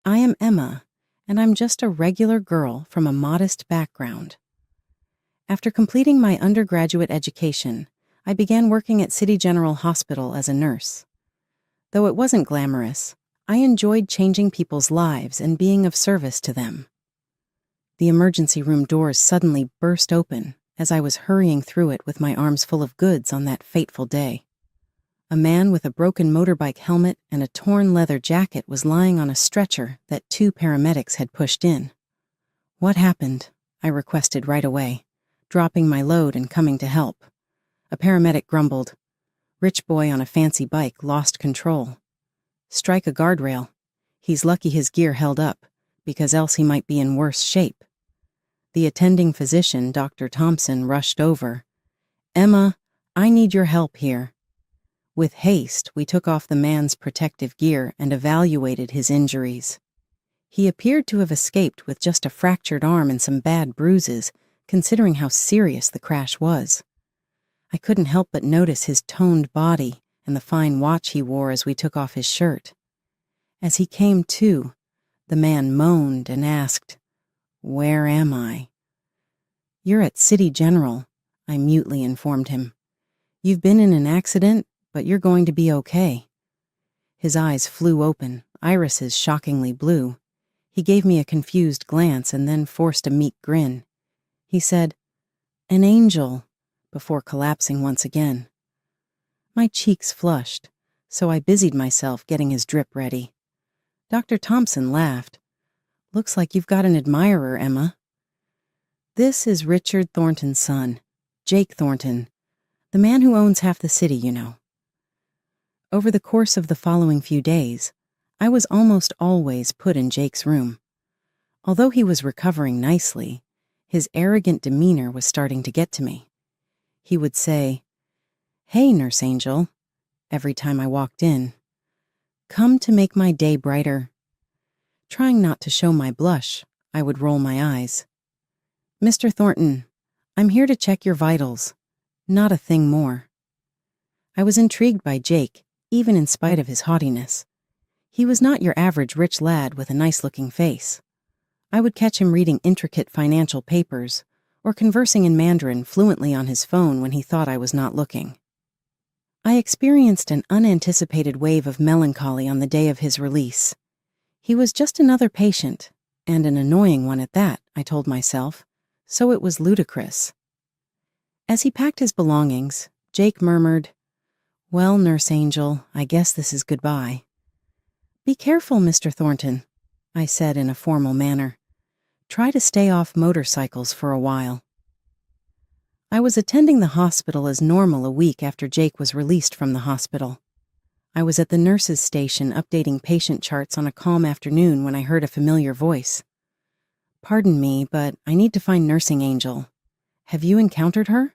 I am Emma, and I'm just a regular girl from a modest background. After completing my undergraduate education, I began working at City General Hospital as a nurse. Though it wasn't glamorous, I enjoyed changing people's lives and being of service to them. The emergency room doors suddenly burst open as I was hurrying through it with my arms full of goods on that fateful day. A man with a broken motorbike helmet and a torn leather jacket was lying on a stretcher that 2 paramedics had pushed in. "What happened?" I requested right away, dropping my load and coming to help. A paramedic grumbled. "Rich boy on a fancy bike lost control. Strike a guardrail. He's lucky his gear held up, because else he might be in worse shape." The attending physician, Dr. Thompson, rushed over. "Emma, I need your help here." With haste, we took off the man's protective gear and evaluated his injuries. He appeared to have escaped with just a fractured arm and some bad bruises, considering how serious the crash was. I couldn't help but notice his toned body and the fine watch he wore as we took off his shirt. As he came to, the man moaned and asked, "Where am I?" "You're at City General," I mutely informed him. "You've been in an accident, but you're going to be okay." His eyes flew open, irises shockingly blue. He gave me a confused glance and then forced a meek grin. He said, "An angel," before collapsing once again. My cheeks flushed, so I busied myself getting his drip ready. Dr. Thompson laughed. "Looks like you've got an admirer, Emma." "This is Richard Thornton's son, Jake Thornton, the man who owns half the city, you know." Over the course of the following few days, I was almost always put in Jake's room. Although he was recovering nicely, his arrogant demeanor was starting to get to me. He would say, "Hey, Nurse Angel," every time I walked in. "Come to make my day brighter." Trying not to show my blush, I would roll my eyes. "Mr. Thornton, I'm here to check your vitals. Not a thing more." I was intrigued by Jake, even in spite of his haughtiness. He was not your average rich lad with a nice-looking face. I would catch him reading intricate financial papers or conversing in Mandarin fluently on his phone when he thought I was not looking. I experienced an unanticipated wave of melancholy on the day of his release. He was just another patient, and an annoying one at that, I told myself, so it was ludicrous. As he packed his belongings, Jake murmured, "Well, Nurse Angel, I guess this is goodbye." "Be careful, Mr. Thornton," I said in a formal manner. "Try to stay off motorcycles for a while." I was attending the hospital as normal a week after Jake was released from the hospital. I was at the nurse's station updating patient charts on a calm afternoon when I heard a familiar voice. "Pardon me, but I need to find Nursing Angel. Have you encountered her?"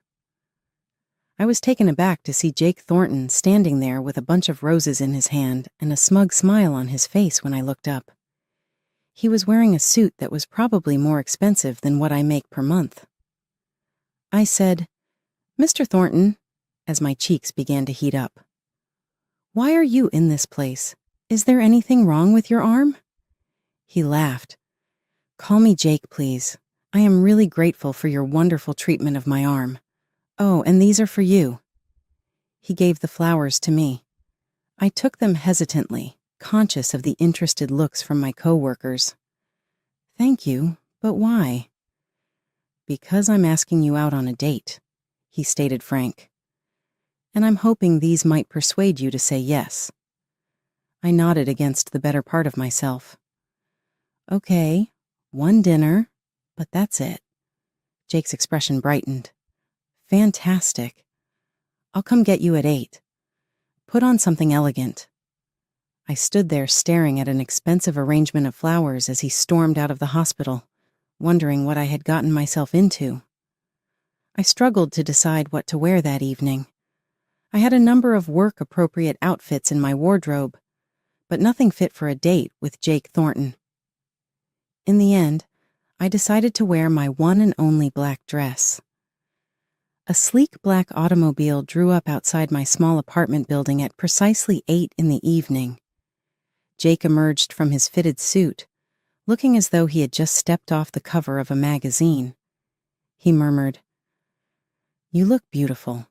I was taken aback to see Jake Thornton standing there with a bunch of roses in his hand and a smug smile on his face when I looked up. He was wearing a suit that was probably more expensive than what I make per month. I said, "Mr. Thornton," as my cheeks began to heat up. "Why are you in this place? Is there anything wrong with your arm?" He laughed. "Call me Jake, please. I am really grateful for your wonderful treatment of my arm. Oh, and these are for you." He gave the flowers to me. I took them hesitantly, conscious of the interested looks from my co-workers. "Thank you, but why?" "Because I'm asking you out on a date," he stated frank. "And I'm hoping these might persuade you to say yes." I nodded against the better part of myself. "Okay, one dinner, but that's it." Jake's expression brightened. "Fantastic. I'll come get you at 8. Put on something elegant." I stood there staring at an expensive arrangement of flowers as he stormed out of the hospital, wondering what I had gotten myself into. I struggled to decide what to wear that evening. I had a number of work-appropriate outfits in my wardrobe, but nothing fit for a date with Jake Thornton. In the end, I decided to wear my one and only black dress. A sleek black automobile drew up outside my small apartment building at precisely 8 in the evening. Jake emerged from his fitted suit, looking as though he had just stepped off the cover of a magazine. He murmured, "You look beautiful,"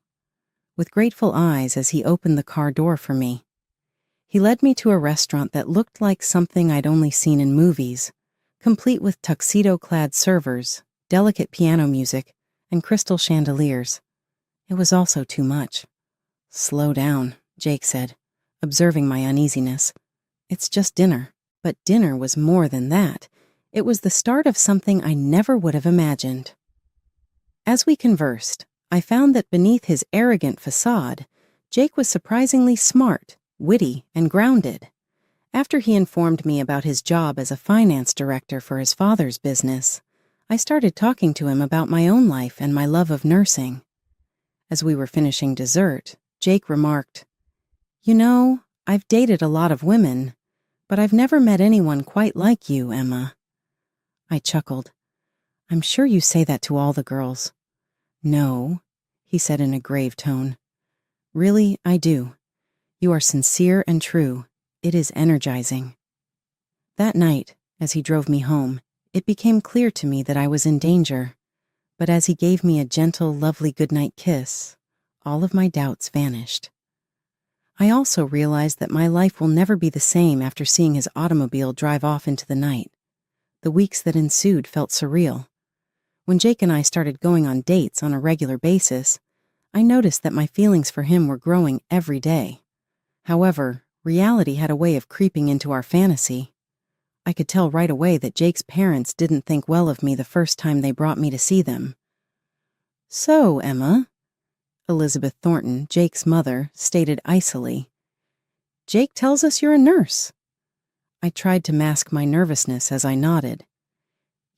with grateful eyes as he opened the car door for me. He led me to a restaurant that looked like something I'd only seen in movies, complete with tuxedo-clad servers, delicate piano music, and crystal chandeliers. It was also too much. "Slow down," Jake said, observing my uneasiness. "It's just dinner." But dinner was more than that. It was the start of something I never would have imagined. As we conversed, I found that beneath his arrogant facade, Jake was surprisingly smart, witty, and grounded. After he informed me about his job as a finance director for his father's business, I started talking to him about my own life and my love of nursing. As we were finishing dessert, Jake remarked, "You know, I've dated a lot of women, but I've never met anyone quite like you, Emma." I chuckled. "I'm sure you say that to all the girls." "No," he said in a grave tone. "Really, I do. You are sincere and true. It is energizing." That night, as he drove me home, it became clear to me that I was in danger. But as he gave me a gentle, lovely goodnight kiss, all of my doubts vanished. I also realized that my life will never be the same after seeing his automobile drive off into the night. The weeks that ensued felt surreal. When Jake and I started going on dates on a regular basis, I noticed that my feelings for him were growing every day. However, reality had a way of creeping into our fantasy. I could tell right away that Jake's parents didn't think well of me the first time they brought me to see them. "So, Emma," Elizabeth Thornton, Jake's mother, stated icily, "Jake tells us you're a nurse." I tried to mask my nervousness as I nodded.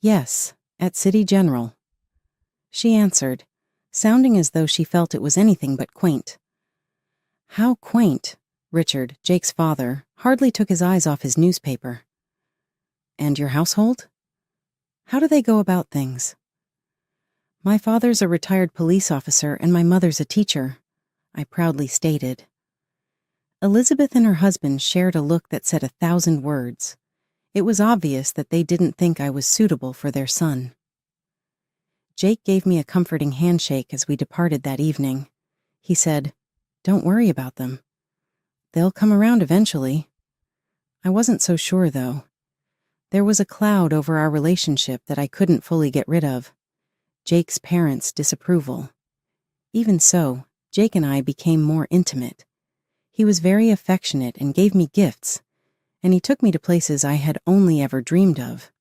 "Yes, at City General." She answered, sounding as though she felt it was anything but quaint. "How quaint," Richard, Jake's father, hardly took his eyes off his newspaper. "And your household? How do they go about things?" "My father's a retired police officer and my mother's a teacher," I proudly stated. Elizabeth and her husband shared a look that said 1,000 words. It was obvious that they didn't think I was suitable for their son. Jake gave me a comforting handshake as we departed that evening. He said, "Don't worry about them. They'll come around eventually." I wasn't so sure, though. There was a cloud over our relationship that I couldn't fully get rid of. Jake's parents' disapproval. Even so, Jake and I became more intimate. He was very affectionate and gave me gifts, and he took me to places I had only ever dreamed of.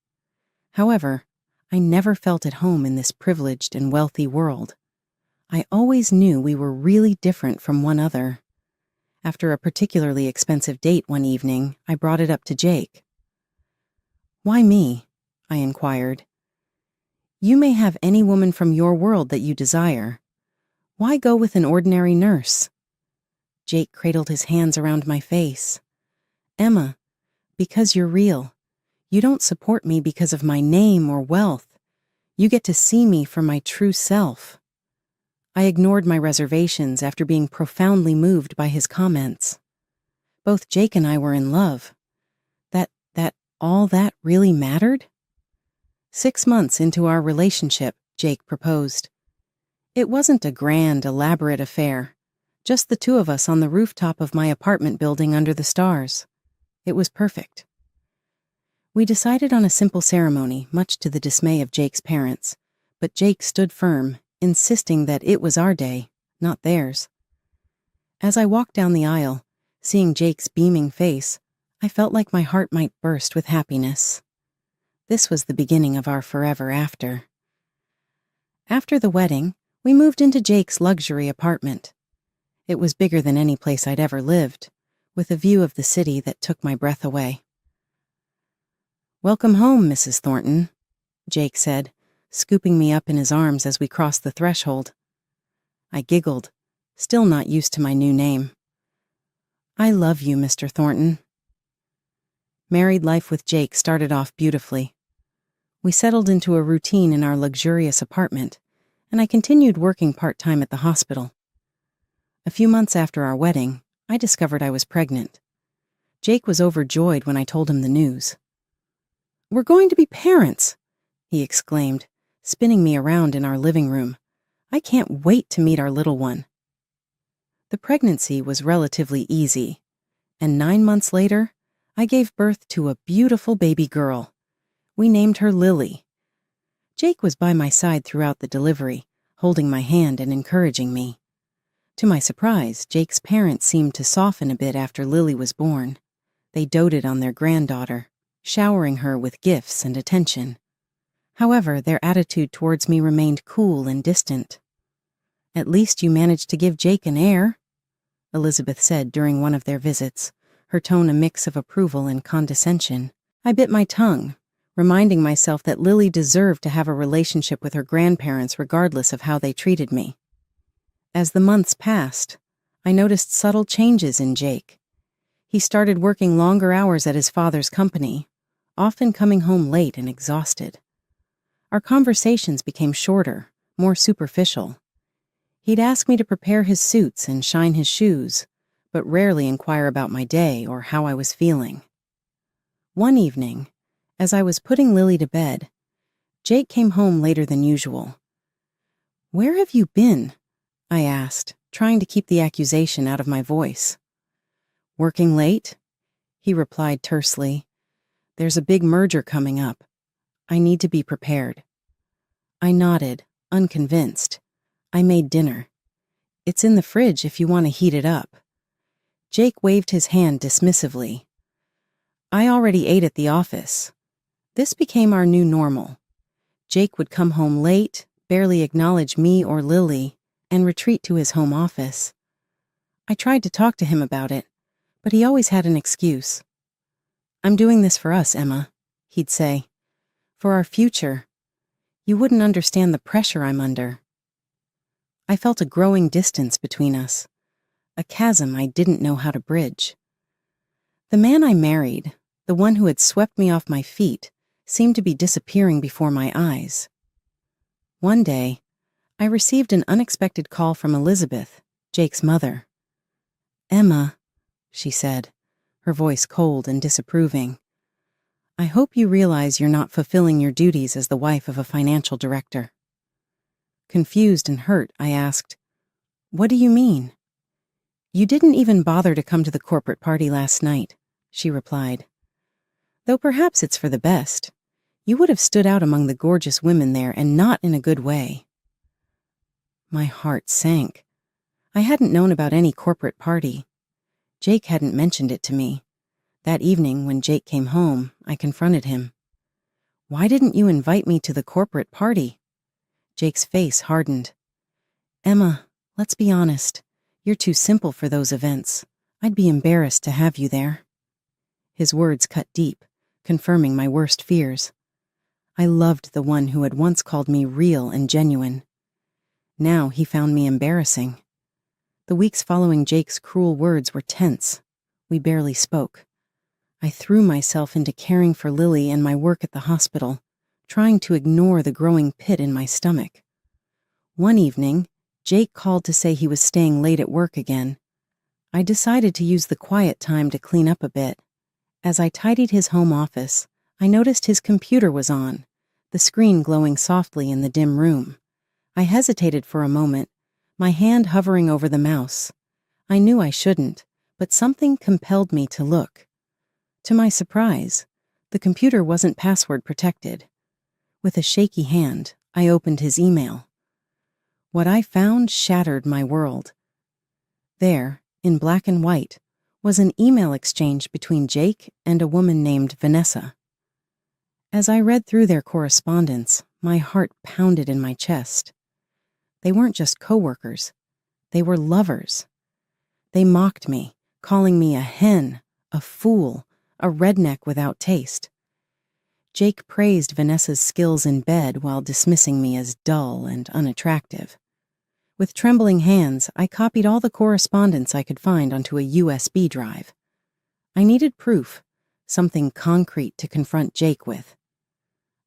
However, I never felt at home in this privileged and wealthy world. I always knew we were really different from one another. After a particularly expensive date one evening, I brought it up to Jake. "Why me?" I inquired. "You may have any woman from your world that you desire. Why go with an ordinary nurse?" Jake cradled his hands around my face. "Emma, because you're real. You don't support me because of my name or wealth. You get to see me for my true self." I ignored my reservations after being profoundly moved by his comments. Both Jake and I were in love. That all that really mattered? 6 months into our relationship, Jake proposed. It wasn't a grand, elaborate affair, just the two of us on the rooftop of my apartment building under the stars. It was perfect. We decided on a simple ceremony, much to the dismay of Jake's parents, but Jake stood firm, insisting that it was our day, not theirs. As I walked down the aisle, seeing Jake's beaming face, I felt like my heart might burst with happiness. This was the beginning of our forever after. After the wedding, we moved into Jake's luxury apartment. It was bigger than any place I'd ever lived, with a view of the city that took my breath away. "Welcome home, Mrs. Thornton," Jake said, scooping me up in his arms as we crossed the threshold. I giggled, still not used to my new name. "I love you, Mr. Thornton." Married life with Jake started off beautifully. We settled into a routine in our luxurious apartment, and I continued working part-time at the hospital. A few months after our wedding, I discovered I was pregnant. Jake was overjoyed when I told him the news. "We're going to be parents," he exclaimed, spinning me around in our living room. "I can't wait to meet our little one." The pregnancy was relatively easy, and 9 months later, I gave birth to a beautiful baby girl. We named her Lily. Jake was by my side throughout the delivery, holding my hand and encouraging me. To my surprise, Jake's parents seemed to soften a bit after Lily was born. They doted on their granddaughter, showering her with gifts and attention. However, their attitude towards me remained cool and distant. "At least you managed to give Jake an heir," Elizabeth said during one of their visits, her tone a mix of approval and condescension. I bit my tongue, reminding myself that Lily deserved to have a relationship with her grandparents regardless of how they treated me. As the months passed, I noticed subtle changes in Jake. He started working longer hours at his father's company, often coming home late and exhausted. Our conversations became shorter, more superficial. He'd ask me to prepare his suits and shine his shoes, but rarely inquire about my day or how I was feeling. One evening, as I was putting Lily to bed, Jake came home later than usual. "Where have you been?" I asked, trying to keep the accusation out of my voice. "Working late?" he replied tersely. "There's a big merger coming up. I need to be prepared." I nodded, unconvinced. I made dinner. "It's in the fridge if you want to heat it up." Jake waved his hand dismissively. I already ate at the office. This became our new normal. Jake would come home late, barely acknowledge me or Lily, and retreat to his home office. I tried to talk to him about it, but he always had an excuse. "I'm doing this for us, Emma," he'd say. "For our future. You wouldn't understand the pressure I'm under." I felt a growing distance between us, a chasm I didn't know how to bridge. The man I married, the one who had swept me off my feet, seemed to be disappearing before my eyes. One day, I received an unexpected call from Elizabeth, Jake's mother. "Emma," she said, her voice cold and disapproving, "I hope you realize you're not fulfilling your duties as the wife of a financial director." Confused and hurt, I asked, "What do you mean?" "You didn't even bother to come to the corporate party last night," she replied. "Though perhaps it's for the best. You would have stood out among the gorgeous women there, and not in a good way." My heart sank. I hadn't known about any corporate party. Jake hadn't mentioned it to me. That evening, when Jake came home, I confronted him. "Why didn't you invite me to the corporate party?" Jake's face hardened. "Emma, let's be honest. You're too simple for those events. I'd be embarrassed to have you there." His words cut deep, confirming my worst fears. I loved the one who had once called me real and genuine. Now he found me embarrassing. The weeks following Jake's cruel words were tense. We barely spoke. I threw myself into caring for Lily and my work at the hospital, trying to ignore the growing pit in my stomach. One evening, Jake called to say he was staying late at work again. I decided to use the quiet time to clean up a bit. As I tidied his home office, I noticed his computer was on, the screen glowing softly in the dim room. I hesitated for a moment, my hand hovering over the mouse. I knew I shouldn't, but something compelled me to look. To my surprise, the computer wasn't password protected. With a shaky hand, I opened his email. What I found shattered my world. There, in black and white, was an email exchange between Jake and a woman named Vanessa. As I read through their correspondence, my heart pounded in my chest. They weren't just coworkers. They were lovers. They mocked me, calling me a hen, a fool, a redneck without taste. Jake praised Vanessa's skills in bed while dismissing me as dull and unattractive. With trembling hands, I copied all the correspondence I could find onto a USB drive. I needed proof, something concrete to confront Jake with.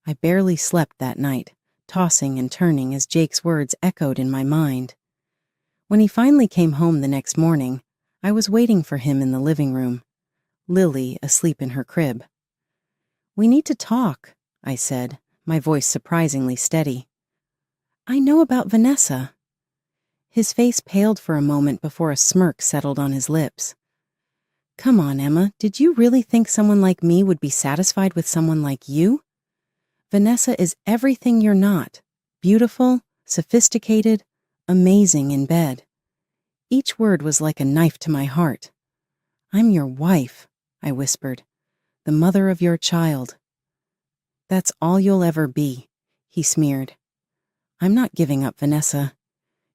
I barely slept that night, tossing and turning as Jake's words echoed in my mind. When he finally came home the next morning, I was waiting for him in the living room. Lily asleep in her crib. "We need to talk," I said, my voice surprisingly steady. "I know about Vanessa." His face paled for a moment before a smirk settled on his lips. "Come on, Emma, did you really think someone like me would be satisfied with someone like you? Vanessa is everything you're not. Beautiful, sophisticated, amazing in bed." Each word was like a knife to my heart. "I'm your wife," I whispered, "the mother of your child." "That's all you'll ever be," he smeared. "I'm not giving up, Vanessa.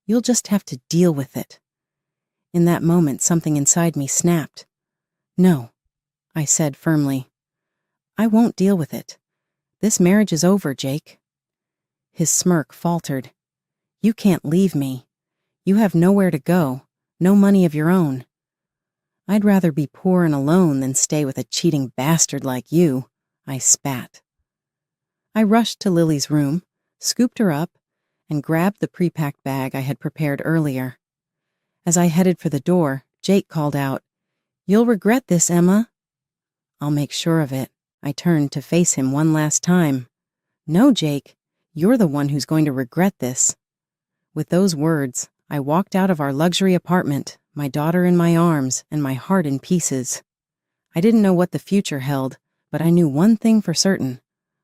You'll just have to deal with it." In that moment, something inside me snapped. "No," I said firmly. "I won't deal with it. This marriage is over, Jake." His smirk faltered. "You can't leave me. You have nowhere to go, no money of your own." "I'd rather be poor and alone than stay with a cheating bastard like you," I spat. I rushed to Lily's room, scooped her up, and grabbed the pre-packed bag I had prepared earlier. As I headed for the door, Jake called out, "You'll regret this, Emma." "I'll make sure of it." I turned to face him one last time. "No, Jake, you're the one who's going to regret this." With those words, I walked out of our luxury apartment, my daughter in my arms and my heart in pieces. I didn't know what the future held, but I knew one thing for certain.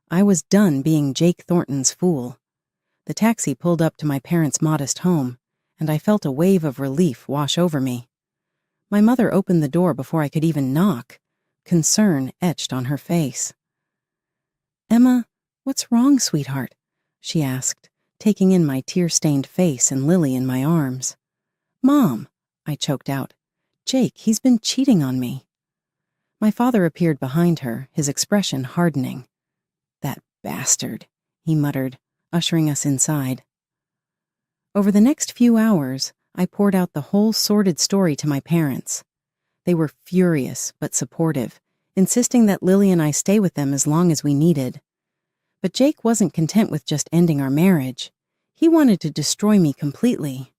I was done being Jake Thornton's fool. The taxi pulled up to my parents' modest home, and I felt a wave of relief wash over me. My mother opened the door before I could even knock, concern etched on her face. "Emma, what's wrong, sweetheart?" she asked, taking in my tear-stained face and Lily in my arms. "Mom," I choked out. "Jake, he's been cheating on me." My father appeared behind her, his expression hardening. "That bastard," he muttered, ushering us inside. Over the next few hours, I poured out the whole sordid story to my parents. They were furious but supportive, insisting that Lily and I stay with them as long as we needed. But Jake wasn't content with just ending our marriage. He wanted to destroy me completely.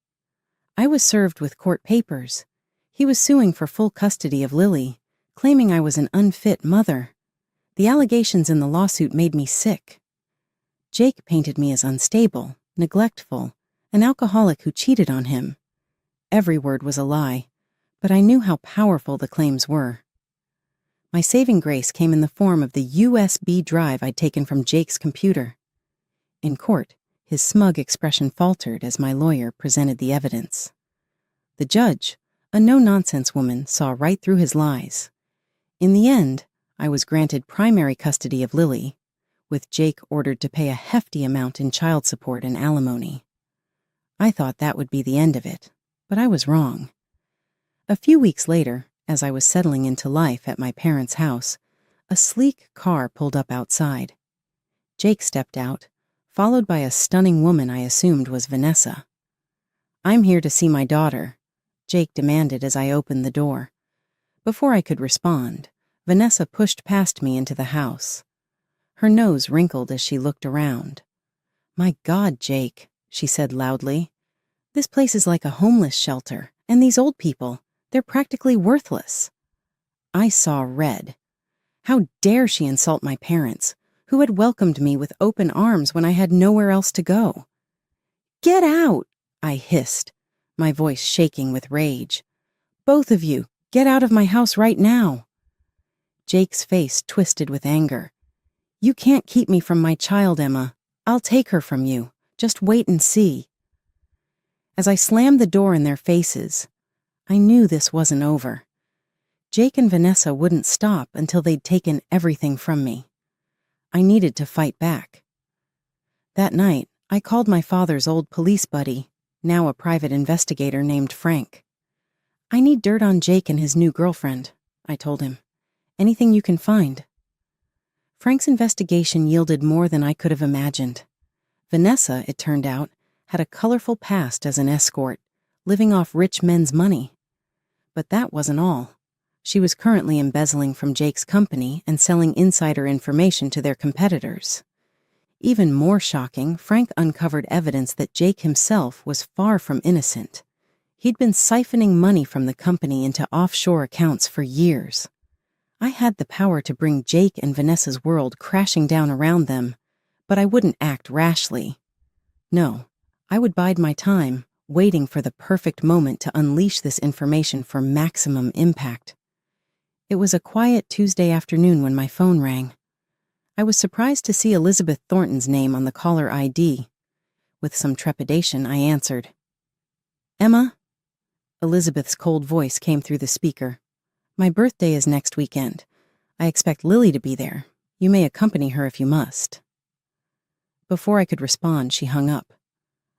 I was served with court papers. He was suing for full custody of Lily, claiming I was an unfit mother. The allegations in the lawsuit made me sick. Jake painted me as unstable, neglectful, an alcoholic who cheated on him. Every word was a lie, but I knew how powerful the claims were. My saving grace came in the form of the USB drive I'd taken from Jake's computer. In court, his smug expression faltered as my lawyer presented the evidence. The judge, a no-nonsense woman, saw right through his lies. In the end, I was granted primary custody of Lily, with Jake ordered to pay a hefty amount in child support and alimony. I thought that would be the end of it, but I was wrong. A few weeks later, as I was settling into life at my parents' house, a sleek car pulled up outside. Jake stepped out, followed by a stunning woman I assumed was Vanessa. "I'm here to see my daughter," Jake demanded as I opened the door. Before I could respond, Vanessa pushed past me into the house. Her nose wrinkled as she looked around. "My God, Jake," she said loudly. "This place is like a homeless shelter, and these old people, they're practically worthless." I saw red. How dare she insult my parents, who had welcomed me with open arms when I had nowhere else to go? "Get out!" I hissed, my voice shaking with rage. "Both of you, get out of my house right now." Jake's face twisted with anger. "You can't keep me from my child, Emma. I'll take her from you. Just wait and see." As I slammed the door in their faces, I knew this wasn't over. Jake and Vanessa wouldn't stop until they'd taken everything from me. I needed to fight back. That night, I called my father's old police buddy, now a private investigator named Frank. "I need dirt on Jake and his new girlfriend," I told him. "Anything you can find." Frank's investigation yielded more than I could have imagined. Vanessa, it turned out, had a colorful past as an escort, living off rich men's money. But that wasn't all. She was currently embezzling from Jake's company and selling insider information to their competitors. Even more shocking, Frank uncovered evidence that Jake himself was far from innocent. He'd been siphoning money from the company into offshore accounts for years. I had the power to bring Jake and Vanessa's world crashing down around them, but I wouldn't act rashly. No, I would bide my time, waiting for the perfect moment to unleash this information for maximum impact. It was a quiet Tuesday afternoon when my phone rang. I was surprised to see Elizabeth Thornton's name on the caller ID. With some trepidation, I answered. "Emma?" Elizabeth's cold voice came through the speaker. "My birthday is next weekend. I expect Lily to be there. You may accompany her if you must." Before I could respond, she hung up.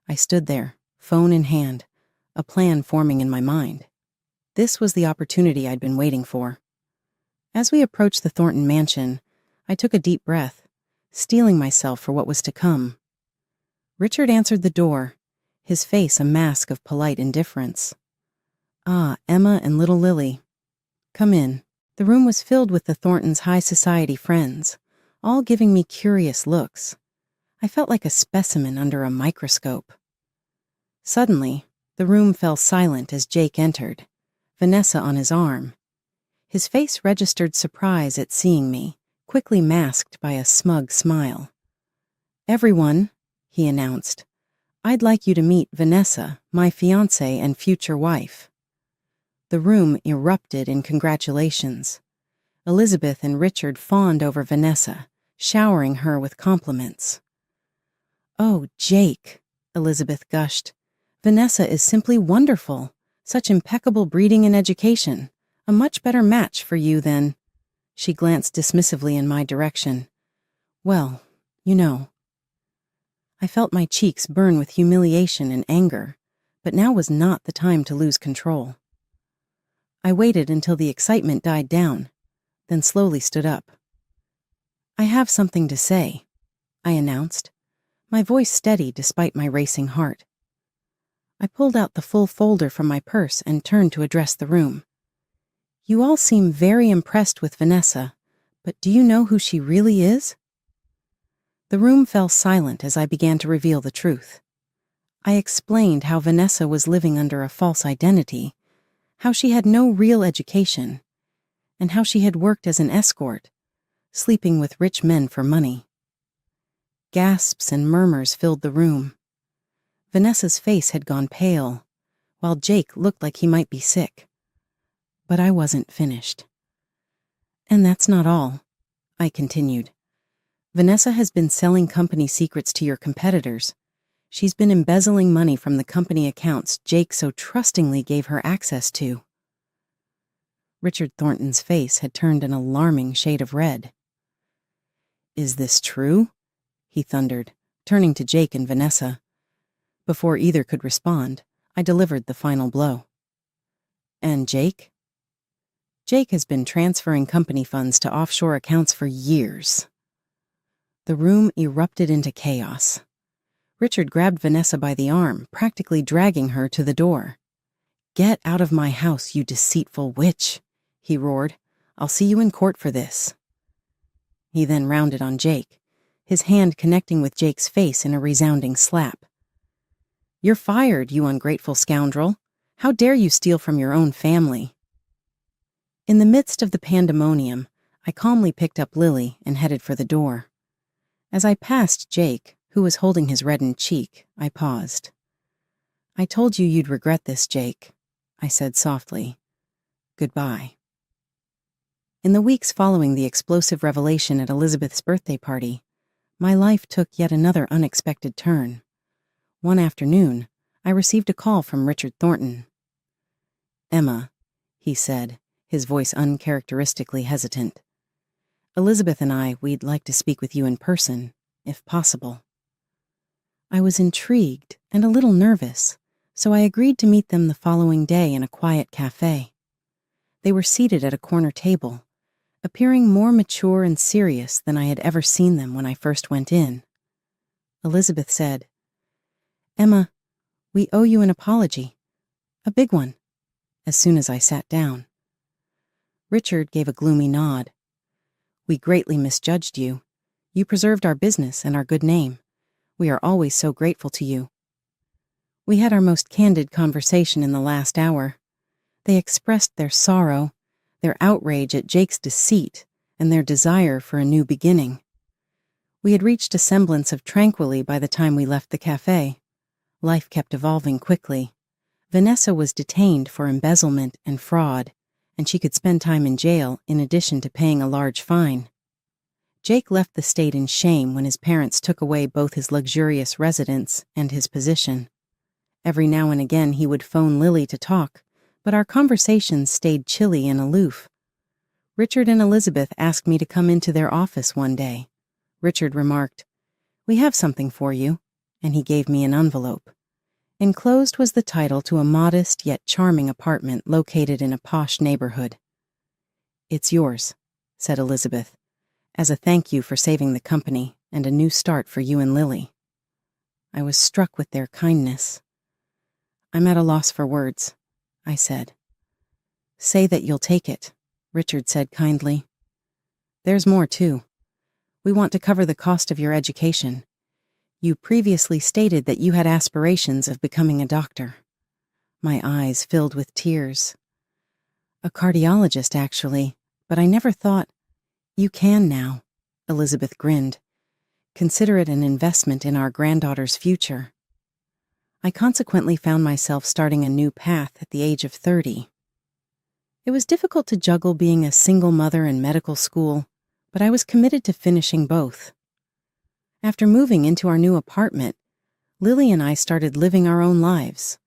I stood there, phone in hand, a plan forming in my mind. This was the opportunity I'd been waiting for. As we approached the Thornton mansion, I took a deep breath, steeling myself for what was to come. Richard answered the door, his face a mask of polite indifference. "Ah, Emma and little Lily. Come in." The room was filled with the Thorntons' high society friends, all giving me curious looks. I felt like a specimen under a microscope. Suddenly, the room fell silent as Jake entered, Vanessa on his arm. His face registered surprise at seeing me, quickly masked by a smug smile. "Everyone," he announced, "I'd like you to meet Vanessa, my fiancée and future wife." The room erupted in congratulations. Elizabeth and Richard fawned over Vanessa, showering her with compliments. "Oh, Jake," Elizabeth gushed. "Vanessa is simply wonderful. Such impeccable breeding and education. A much better match for you than—" She glanced dismissively in my direction. "Well, you know." I felt my cheeks burn with humiliation and anger, but now was not the time to lose control. I waited until the excitement died down, then slowly stood up. "I have something to say," I announced, my voice steady despite my racing heart. I pulled out the full folder from my purse and turned to address the room. "You all seem very impressed with Vanessa, but do you know who she really is?" The room fell silent as I began to reveal the truth. I explained how Vanessa was living under a false identity, how she had no real education, and how she had worked as an escort, sleeping with rich men for money. Gasps and murmurs filled the room. Vanessa's face had gone pale, while Jake looked like he might be sick. But I wasn't finished. "And that's not all," I continued. "Vanessa has been selling company secrets to your competitors. She's been embezzling money from the company accounts Jake so trustingly gave her access to." Richard Thornton's face had turned an alarming shade of red. "Is this true?" he thundered, turning to Jake and Vanessa. Before either could respond, I delivered the final blow. "And Jake?" "Jake has been transferring company funds to offshore accounts for years." The room erupted into chaos. Richard grabbed Vanessa by the arm, practically dragging her to the door. "Get out of my house, you deceitful witch," he roared. "I'll see you in court for this." He then rounded on Jake, his hand connecting with Jake's face in a resounding slap. "You're fired, you ungrateful scoundrel. How dare you steal from your own family?" In the midst of the pandemonium, I calmly picked up Lily and headed for the door. As I passed Jake, who was holding his reddened cheek, I paused. "I told you you'd regret this, Jake," I said softly. "Goodbye." In the weeks following the explosive revelation at Elizabeth's birthday party, my life took yet another unexpected turn. One afternoon, I received a call from Richard Thornton. "Emma," he said, his voice uncharacteristically hesitant. "Elizabeth and we'd like to speak with you in person, if possible." I was intrigued and a little nervous, so I agreed to meet them the following day in a quiet cafe. They were seated at a corner table, appearing more mature and serious than I had ever seen them when I first went in. Elizabeth said, "Emma, we owe you an apology. A big one," as soon as I sat down. Richard gave a gloomy nod. "We greatly misjudged you. You preserved our business and our good name. We are always so grateful to you." We had our most candid conversation in the last hour. They expressed their sorrow, their outrage at Jake's deceit, and their desire for a new beginning. We had reached a semblance of tranquility by the time we left the cafe. Life kept evolving quickly. Vanessa was detained for embezzlement and fraud, and she could spend time in jail in addition to paying a large fine. Jake left the state in shame when his parents took away both his luxurious residence and his position. Every now and again he would phone Lily to talk, but our conversations stayed chilly and aloof. Richard and Elizabeth asked me to come into their office one day. Richard remarked, "We have something for you," and he gave me an envelope. Enclosed was the title to a modest yet charming apartment located in a posh neighborhood. "It's yours," said Elizabeth, "as a thank you for saving the company and a new start for you and Lily." I was struck with their kindness. "I'm at a loss for words," I said. "Say that you'll take it," Richard said kindly. "There's more, too. We want to cover the cost of your education. You previously stated that you had aspirations of becoming a doctor." My eyes filled with tears. "A cardiologist, actually, but I never thought—" "You can now," Elizabeth grinned. "Consider it an investment in our granddaughter's future." I consequently found myself starting a new path at the age of 30. It was difficult to juggle being a single mother and medical school, but I was committed to finishing both. After moving into our new apartment, Lily and I started living our own lives.